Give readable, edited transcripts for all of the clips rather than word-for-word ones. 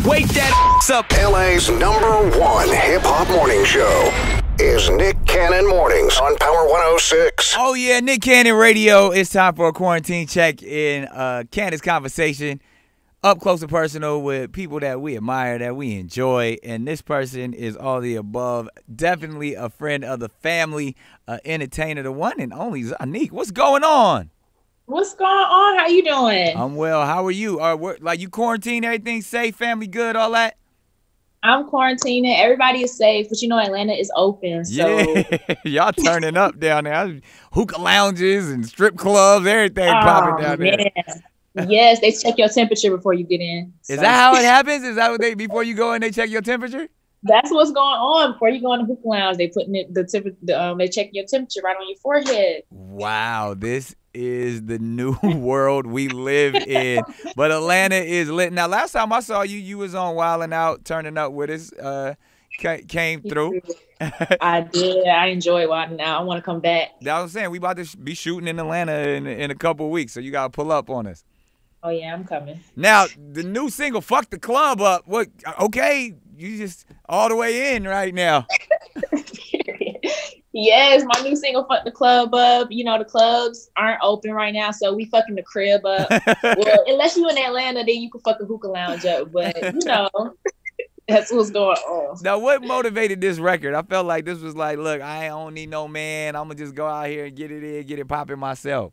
Wake that up. LA's #1 hip-hop morning show is Nick Cannon Mornings on Power 106. Oh, yeah, Nick Cannon Radio. It's time for a quarantine check-in, Candace conversation, up close and personal with people that we admire, that we enjoy. And this person is all the above. Definitely a friend of the family, entertainer, the one and only Zonnique. What's going on? What's going on? How you doing? I'm well. How are you? Like, you quarantine, everything safe, family good, all that? I'm quarantining. Everybody is safe, but you know Atlanta is open. So yeah, y'all turning up down there. Hookah lounges and strip clubs, everything popping down there. Yes, they check your temperature before you get in. Is that how it happens? Is that what before you go in, they check your temperature? That's what's going on. Before you go in the hookah lounge, they putting they check your temperature right on your forehead. Wow, this is the new world we live in. But Atlanta is lit. Now, last time I saw you, you was on Wildin' Out, turning up with us. Came through. I did. I enjoy Wildin' Out. I want to come back. That was saying we about to be shooting in Atlanta in a couple of weeks, so you gotta pull up on us. Oh yeah, I'm coming. Now, the new single, "Fuck the Club Up." What? Okay, you just all the way in right now. Yes, my new single, "Fuck the Club Up." You know, the clubs aren't open right now, so we fucking the crib up. Well, unless you in Atlanta, then you can fuck a hookah lounge up. But, you know, that's what's going on. Now, what motivated this record? I felt like this was like, look, I don't need no man. I'm going to just go out here and get it in, get it popping myself.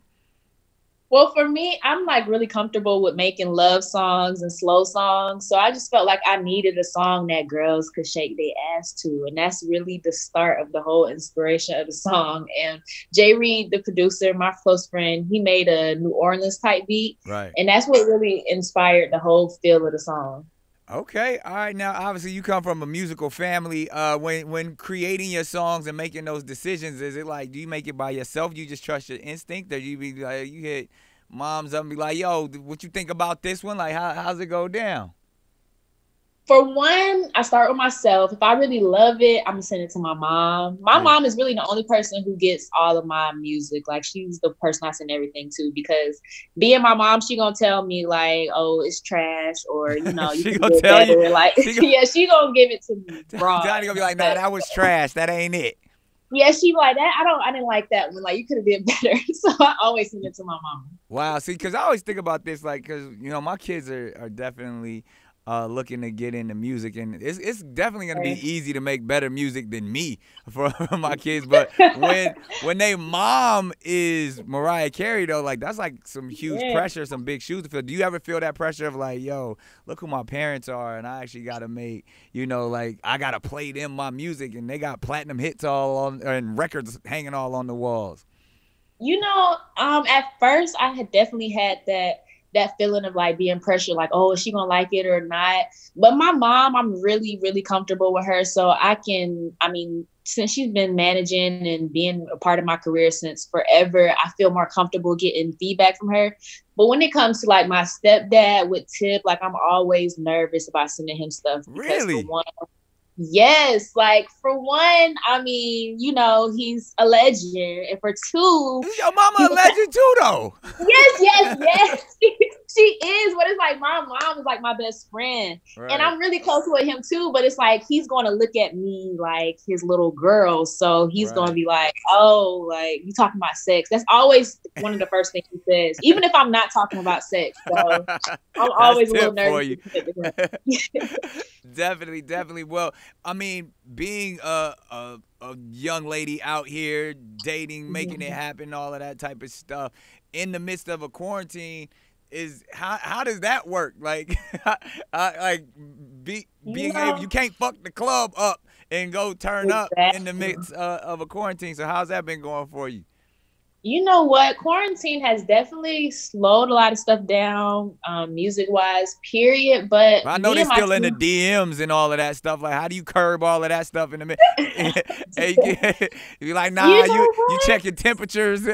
Well, for me, I'm like really comfortable with making love songs and slow songs. So I just felt like I needed a song that girls could shake their ass to. And that's really the start of the whole inspiration of the song. And Jay Reed, the producer, my close friend, he made a New Orleans type beat. Right. And that's what really inspired the whole feel of the song. Okay. All right. Now, obviously, you come from a musical family. When creating your songs and making those decisions, is it like, do you make it by yourself? You just trust your instinct? Or you be like, you hit moms up and be like, yo, what you think about this one? Like, how's it go down? For one, I start with myself. If I really love it, I'm gonna send it to my mom. My mom is really the only person who gets all of my music. Like, she's the person I send everything to, because being my mom, she gonna tell me like, oh, it's trash, or, you know, you she can gonna do tell better. you. Like, yeah, she gonna give it to me. Johnny gonna be like, nah, that was trash. That ain't it. Yeah, she like that. I didn't like that one. Like, you could have did better. So I always send it to my mom. Wow. See, because I always think about this, like, because, you know, my kids are definitely looking to get into music, and it's definitely gonna be easy to make better music than me for my kids. But when they mom is Mariah Carey, though, like, that's like some huge pressure, some big shoes to fill. Do you ever feel that pressure of like, yo, look who my parents are, and I actually gotta make, you know, like, I gotta play them my music, and they got platinum hits all on and records hanging all on the walls? You know, at first I had definitely had that feeling of like being pressured, like, oh, is she gonna like it or not? But my mom, I'm really, really comfortable with her. So since she's been managing and being a part of my career since forever, I feel more comfortable getting feedback from her. But when it comes to like my stepdad with Tip, like, I'm always nervous about sending him stuff. Really? For one, yes, like, for one, I mean, you know, he's a legend, and for two, Is your mama a legend too, though? yes. She is, but it's like my mom is like my best friend, and I'm really close with him too. But it's like he's going to look at me like his little girl, so he's going to be like, "Oh, like, you talking about sex?" That's always one of the first things he says, even if I'm not talking about sex. So I'm always a little nervous. Definitely. Well, I mean, being a young lady out here dating, making it happen, all of that type of stuff in the midst of a quarantine. How does that work? Like, being able, you can't fuck the club up and go turn up in the midst of a quarantine. So how's that been going for you? You know what? Quarantine has definitely slowed a lot of stuff down, music-wise, period. But I know they're still in the DMs and all of that stuff. Like, how do you curb all of that stuff in the middle? You're like, nah, you check your temperatures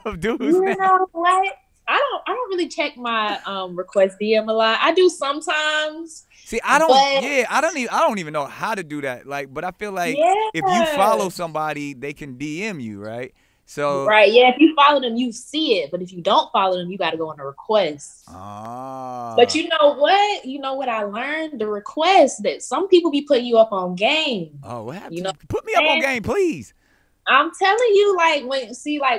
of dudes. You know what? I don't really check my request DM a lot. I do sometimes. See, I don't even know how to do that. Like, but I feel like if you follow somebody, they can DM you, right? So right, yeah. If you follow them, you see it. But if you don't follow them, you got to go on a request. But you know what? You know what I learned? The request that some people be putting you up on game. Oh, what happened? You know, Put me up on game, please. I'm telling you, like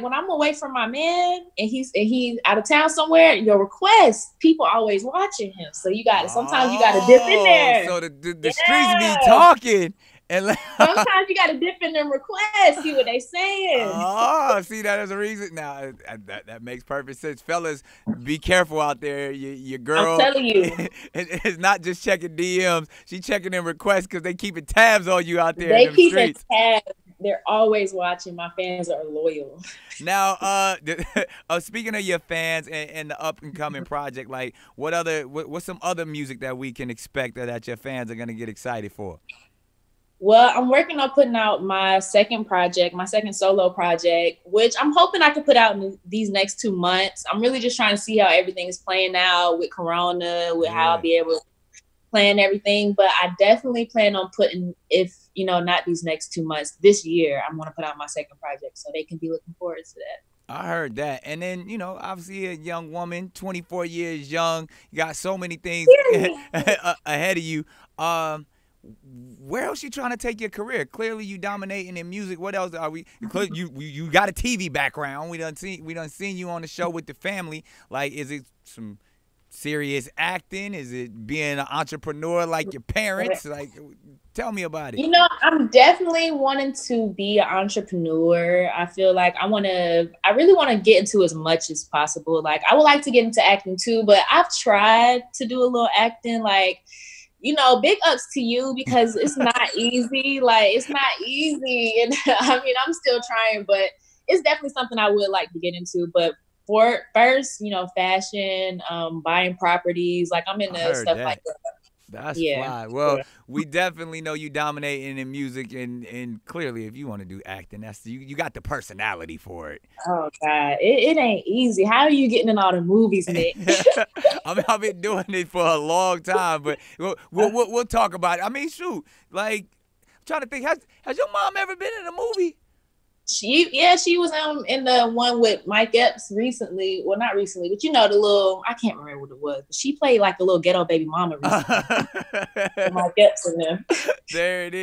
when I'm away from my man and he's out of town somewhere, your request, people always watching him. So sometimes you gotta dip in there. So the streets be talking. And sometimes you gotta dip in them requests, see what they saying. Oh, see, that is a reason. Now that makes perfect sense, fellas. Be careful out there. Your girl, I'm telling you, it's not just checking DMs. She checking in requests because they keeping tabs on you out there. They in them keep streets. tabs. They're always watching. My fans are loyal. Now, speaking of your fans and the up and coming project, like what's some other music that we can expect that your fans are gonna get excited for? Well, I'm working on putting out my second solo project, which I'm hoping I can put out in these next 2 months. I'm really just trying to see how everything is playing out with Corona, with how I'll be able to plan everything. But I definitely plan on putting, if not these next 2 months, this year, I'm going to put out my second project, so they can be looking forward to that. I heard that. And then, obviously a young woman, 24 years young, you got so many things ahead of you. Where else you trying to take your career? Clearly you dominating in music. What else are we? You got a TV background. We done seen you on the show with the family. Like, is it some serious acting? Is it being an entrepreneur like your parents? Like, tell me about it. I'm definitely wanting to be an entrepreneur. I feel like I really want to get into as much as possible. Like, I would like to get into acting too, but I've tried to do a little acting. Like, big ups to you, because it's not easy. Like, it's not easy. And I mean, I'm still trying, but it's definitely something I would like to get into. But for first, fashion, buying properties, like I'm into stuff like that. That's fly. Well, we definitely know you dominating in music, and clearly, if you want to do acting, you got the personality for it. Oh God, it ain't easy. How are you getting in all the movies, Nick? I've been doing it for a long time, but we'll talk about it. I mean, shoot, like, I'm trying to think. Has your mom ever been in a movie? She was in the one with Mike Epps recently. Well, not recently, but the little, I can't remember what it was. But she played like the little ghetto baby mama recently. Mike Epps in there. There it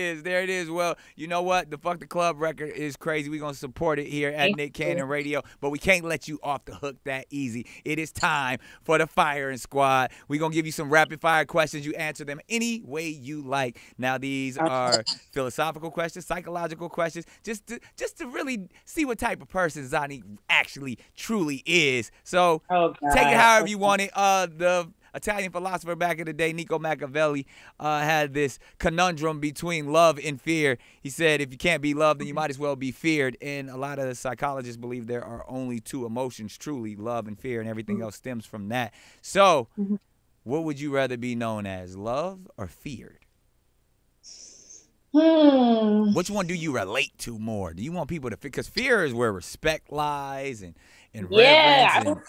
is. Well, you know what? The Fuck the Club record is crazy. We're going to support it here at Nick Cannon Radio, but we can't let you off the hook that easy. It is time for the firing squad. We're going to give you some rapid fire questions. You answer them any way you like. Now, these are philosophical questions, psychological questions, just to really see what type of person Zonnique actually truly is. So take it however you want it. The Italian philosopher back in the day, Niccolo Machiavelli, had this conundrum between love and fear. He said, if you can't be loved, then you might as well be feared. And a lot of psychologists believe there are only two emotions, truly, love and fear, and everything else stems from that. So what would you rather be known as, love or feared? Which one do you relate to more? Do you want people to, because fear is where respect lies and reverence.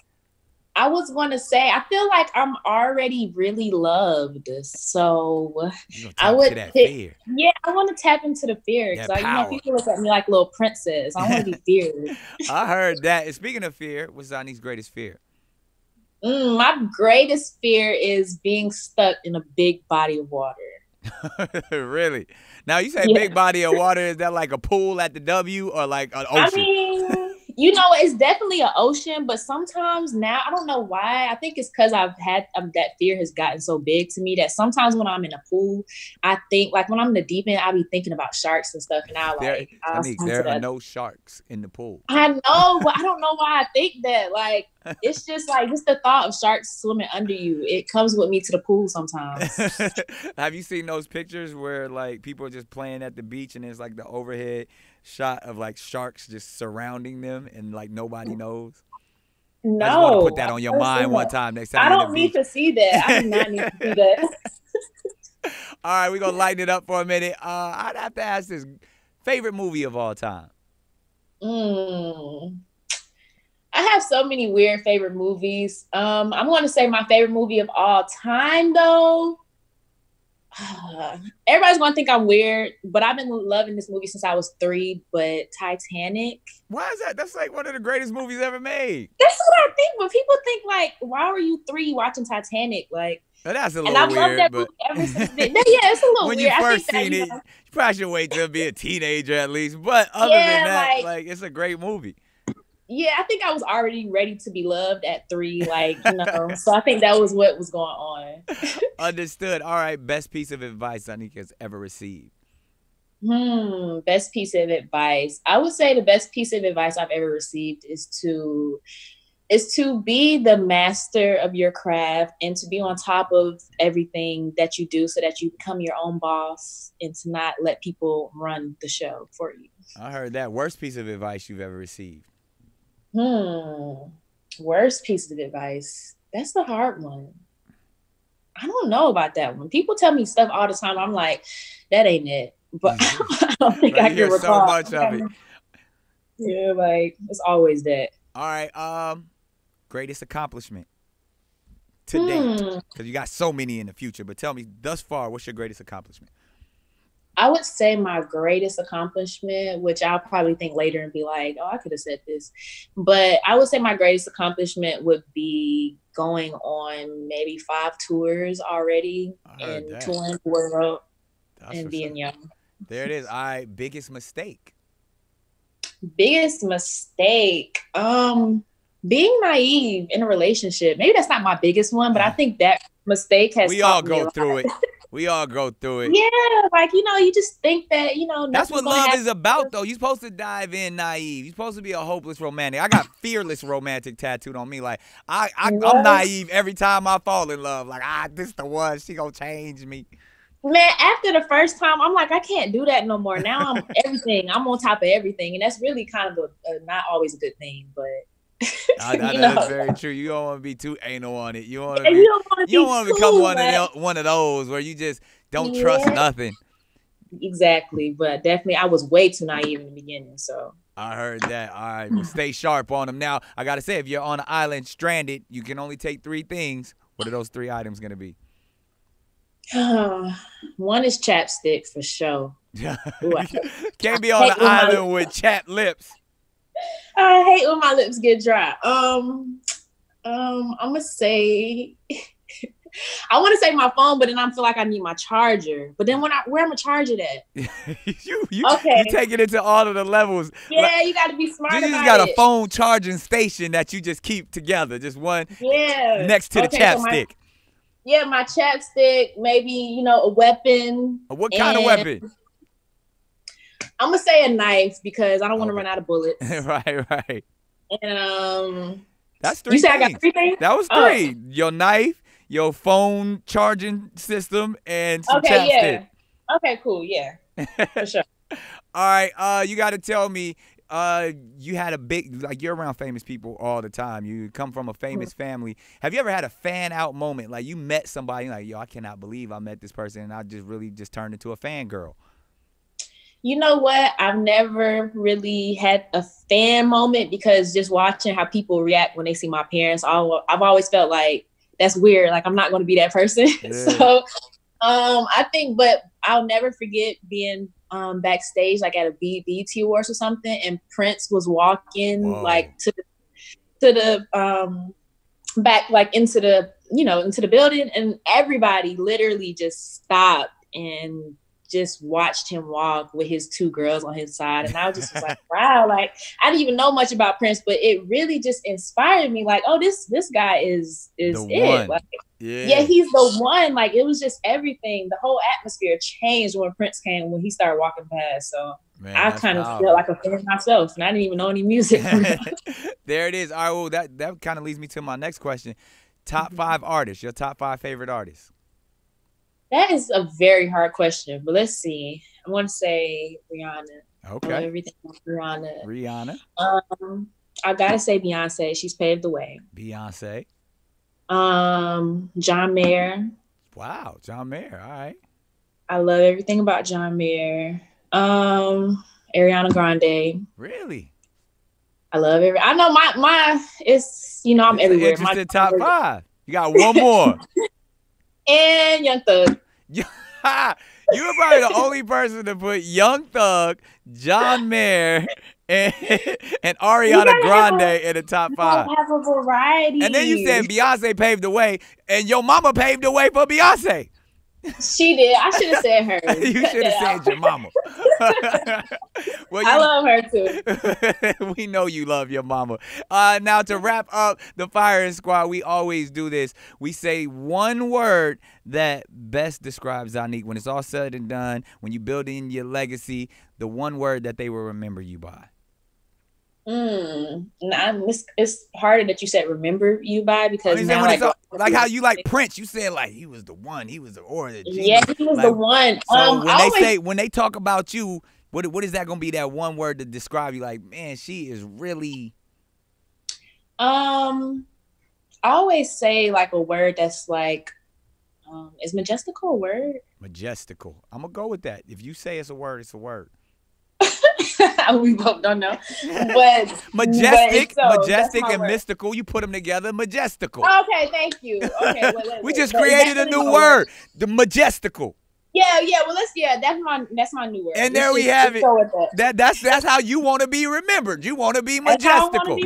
I was going to say, I feel like I'm already really loved, so I would fear. Yeah, I want to tap into the fear, because people look at me like a little princess. I want to be feared. I heard that. And speaking of fear, what's Zonnique's greatest fear? My greatest fear is being stuck in a big body of water. Really? Now, you say big body of water, is that like a pool at the W or like an ocean? I mean, it's definitely an ocean, but sometimes now, I don't know why. I think it's because I've had that fear has gotten so big to me that sometimes when I'm in a pool, I think, like when I'm in the deep end, I'll be thinking about sharks and stuff. And there are no sharks in the pool. I know, but I don't know why I think that. Like, it's just like, just the thought of sharks swimming under you. It comes with me to the pool sometimes. Have you seen those pictures where like people are just playing at the beach and there's like the overhead shot of like sharks just surrounding them and like nobody knows? No. I just want to put that on your mind one time next time. I don't need to see that. I do not need to see that. All right, we're going to lighten it up for a minute. I'd have to ask this, favorite movie of all time? I have so many weird favorite movies. I'm going to say my favorite movie of all time, though. Everybody's gonna think I'm weird, but I've been loving this movie since I was 3. But Titanic. Why is that? That's like one of the greatest movies ever made. That's what I think. But people think like, why were you 3 watching Titanic? Like, Well, that's a and little I've loved weird, that but movie ever since then. Yeah, it's a little when weird. you I first think seen that, it, you probably should wait till be a teenager at least. But other than that, like it's a great movie. Yeah, I think I was already ready to be loved at 3, like, you know. So I think that was what was going on. Understood. All right, best piece of advice Zonnique has ever received. Best piece of advice. I would say the best piece of advice I've ever received is to be the master of your craft and to be on top of everything that you do so that you become your own boss and to not let people run the show for you. I heard that. Worst piece of advice you've ever received. Worst piece of advice. That's the hard one. I don't know about that one. People tell me stuff all the time. I'm like, that ain't it. But I don't think I can recall so much of it. Yeah, like it's always that. All right. Greatest accomplishment to date, because you got so many in the future. But tell me, thus far, what's your greatest accomplishment? I would say my greatest accomplishment, which I'll probably think later and be like, oh, I could have said this. But I would say my greatest accomplishment would be going on maybe 5 tours already and touring the world and being young. There it is. All right. Biggest mistake. Biggest mistake. Being naive in a relationship. Maybe that's not my biggest one, but I think that mistake has We all go through it. We all go through it. Yeah, like, you know, you just think that, you know, that's what love is about, though. You're supposed to dive in naive. You're supposed to be a hopeless romantic. I got fearless romantic tattooed on me. Like, I'm naive every time I fall in love. Like, this the one. She gonna change me. Man, after the first time, I'm like, I can't do that no more. Now I'm everything. I'm on top of everything. And that's really kind of a not always a good thing, but. That's very true. You don't want to be too anal on it. You want to you don't want to become one of those where you just don't trust nothing. Exactly, but definitely I was way too naive in the beginning. So I heard that. All right, well, stay sharp on them. Now I gotta say, if you're on an island stranded, you can only take 3 things. What are those 3 items gonna be? One is chapstick for sure. Can't be on an island with chapped lips. I hate when my lips get dry. I'm gonna say I want to say my phone, but then I feel like I need my charger. But then where am I charge it at? you take it into all of the levels. Yeah, like, you got to be smart about it. You just got a phone charging station that you just keep together, just one next to the chapstick. My chapstick, maybe, you know, a weapon. What kind of weapon? I'm gonna say a knife because I don't want to run out of bullets. Right. And that's 3 You said things. I got 3 things? That was 3. Your knife, your phone charging system, and some chapstick. Yeah. Okay, cool. Yeah, for sure. All right. You got to tell me. You had a big, like, you're around famous people all the time. You come from a famous family. Have you ever had a fan out moment? Like, you met somebody, like, yo, I cannot believe I met this person, and I just really just turned into a fangirl. You know what? I've never really had a fan moment because just watching how people react when they see my parents, I've always felt like that's weird. Like, I'm not going to be that person. Yeah. So I think, but I'll never forget being backstage, like at a BET Awards or something, and Prince was walking like to the back, like into the building, and everybody literally just stopped and just watched him walk with his 2 girls on his side. And I was like, wow, like, I didn't even know much about Prince, but it really just inspired me. Like, oh, this guy is it. Like, yeah, he's the one. Like, it was just everything. The whole atmosphere changed when Prince came, when he started walking past. So man, I kind of felt like a fan myself, and I didn't even know any music. There it is. All right, well, that kind of leads me to my next question. Top 5 artists, your top 5 favorite artists. That is a very hard question, but let's see. I want to say Rihanna. Okay. Everything with Rihanna. Rihanna. I gotta say Beyonce. She's paved the way. Beyonce. John Mayer. Wow, John Mayer. All right. I love everything about John Mayer. Ariana Grande. Really? I love every. I know my. It's I'm everywhere. Interesting top 5. You got one more. And Young Thug. You were probably the only person to put Young Thug, John Mayer, and, and Ariana Grande in the top 5. Have a variety. And then you said Beyonce paved the way, and your mama paved the way for Beyonce. She did. I should have said her. You should have said your mama. Well, I love her too. We know you love your mama. Now, to wrap up the Firing Squad, we always do this. We say one word that best describes Zonnique. When it's all said and done, when you build in your legacy, the one word that they will remember you by. It's harder that you said remember you by, because now, like how you like Prince, you said like he was the one, he was the genius. Yeah, he was the one. So when they talk about you, what is that gonna be, that one word to describe you? Like, man, she is really. I always say like a word that's like, is majestical a word? Majestical. I'm gonna go with that. If you say it's a word, it's a word. We both don't know, but majestic and mystical. You put them together, majestical. Okay, thank you. Okay, we just created a new word, the majestical. Yeah. Well, that's my new word. And there we have it. That's how you want to be remembered. You want to be majestical.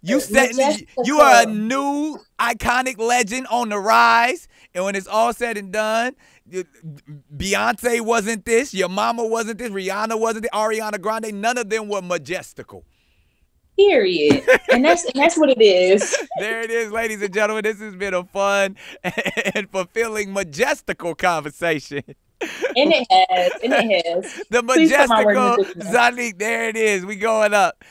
You are a new iconic legend on the rise. And when it's all said and done, Beyonce wasn't this, your mama wasn't this, Rihanna wasn't this, Ariana Grande, none of them were majestical. Period. And that's what it is. There it is, ladies and gentlemen. This has been a fun and fulfilling majestical conversation. And it has. The majestical Zonnique, there it is. We going up.